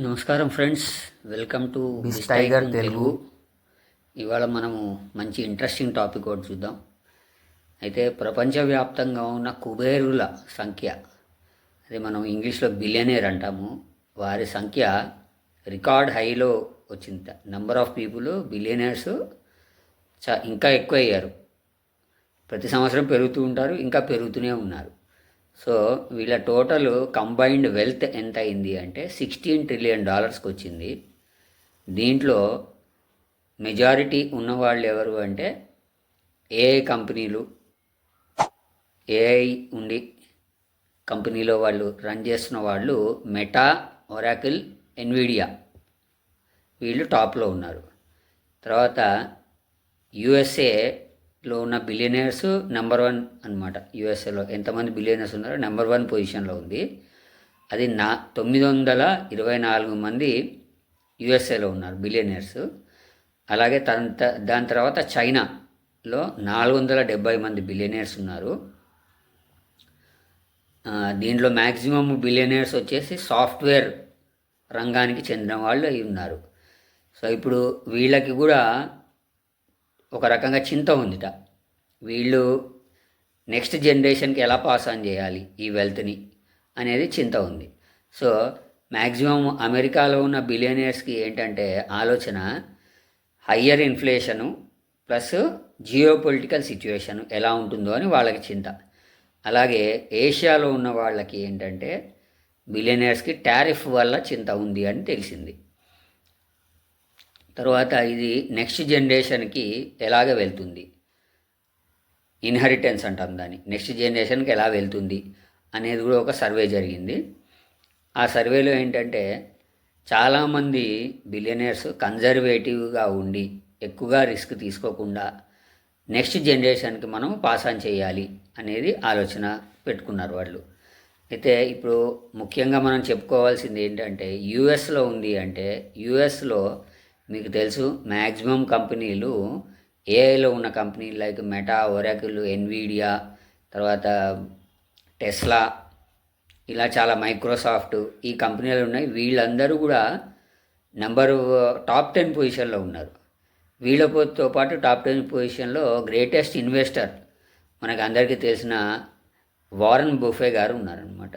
నమస్కారం friends, welcome to Biz Tiger Telugu. ఇవాళ మనము మంచి ఇంట్రెస్టింగ్ టాపిక్ ఒకటి చూద్దాం. అయితే ప్రపంచవ్యాప్తంగా ఉన్న కుబేరుల సంఖ్య, అదే మనం ఇంగ్లీష్లో బిలియనేర్ అంటాము, వారి సంఖ్య రికార్డ్ హైలో వచ్చింది. నెంబర్ ఆఫ్ పీపుల్ బిలియనర్స్ ఇంకా ఎక్కువ అయ్యారు. ప్రతి సంవత్సరం పెరుగుతూ ఉంటారు, ఇంకా పెరుగుతూనే ఉన్నారు. సో వీళ్ళ టోటల్ కంబైన్డ్ వెల్త్ ఎంత అయింది అంటే $16 ట్రిలియన్ వచ్చింది. దీంట్లో మెజారిటీ ఉన్నవాళ్ళు ఎవరు అంటే ఏఐ కంపెనీలు, ఏఐ ఉండి కంపెనీలో వాళ్ళు రన్ చేస్తున్న వాళ్ళు మెటా, ఒరాకిల్, ఎన్విడియా, వీళ్ళు టాప్లో ఉన్నారు. తర్వాత యుఎస్ఏలో ఉన్న బిలియనర్స్ నెంబర్ 1 అనమాట. యుఎస్ఏలో ఎంతమంది బిలియనర్స్ ఉన్నారో నెంబర్ 1 పొజిషన్లో ఉంది. అది 924 మంది యుఎస్ఏలో ఉన్నారు బిలియనర్స్. అలాగే దాని తర్వాత చైనాలో 470 మంది బిలియనర్స్ ఉన్నారు. దీంట్లో మ్యాక్సిమం బిలియనర్స్ వచ్చేసి సాఫ్ట్వేర్ రంగానికి చెందిన వాళ్ళు అయి ఉన్నారు. సో ఇప్పుడు వీళ్ళకి కూడా ఒక రకంగా చింత ఉందిట. వీళ్ళు నెక్స్ట్ జనరేషన్కి ఎలా పాస్ ఆన్ చేయాలి ఈ వెల్త్ని అనేది చింత ఉంది. సో మ్యాక్సిమం అమెరికాలో ఉన్న బిలియనర్స్కి ఏంటంటే ఆలోచన, higher inflation plus geopolitical situation ఎలా ఉంటుందో అని వాళ్ళకి చింత. అలాగే ఏషియాలో ఉన్న వాళ్ళకి ఏంటంటే బిలియనర్స్కి టారిఫ్ వల్ల చింత ఉంది అని తెలిసింది. తర్వాత ఇది నెక్స్ట్ జనరేషన్కి ఎలాగ వెళ్తుంది, ఇన్హెరిటెన్స్ అంటాం దాన్ని, నెక్స్ట్ జనరేషన్కి ఎలా వెళ్తుంది అనేది కూడా ఒక సర్వే జరిగింది. ఆ సర్వేలో ఏంటంటే చాలామంది బిలియనర్స్ కన్జర్వేటివ్గా ఉండి ఎక్కువగా రిస్క్ తీసుకోకుండా నెక్స్ట్ జనరేషన్కి మనం పాస్ ఆన్ చేయాలి అనేది ఆలోచన పెట్టుకున్నారు వాళ్ళు. అయితే ఇప్పుడు ముఖ్యంగా మనం చెప్పుకోవాల్సింది ఏంటంటే యూఎస్లో ఉంది అంటే యూఎస్లో మీకు తెలుసు మ్యాక్సిమం కంపెనీలు ఏఐలో ఉన్న కంపెనీలు లైక్ మెటా, ఒరాకిల్, ఎన్విడియా, తర్వాత టెస్లా, ఇలా చాలా మైక్రోసాఫ్ట్, ఈ కంపెనీలు ఉన్నాయి. వీళ్ళందరూ కూడా టాప్ 10 పొజిషన్లో ఉన్నారు. వీళ్ళతో పాటు టాప్ 10 పొజిషన్లో గ్రేటెస్ట్ ఇన్వెస్టర్ మనకు అందరికీ తెలిసిన వారన్ బఫే గారు ఉన్నారనమాట.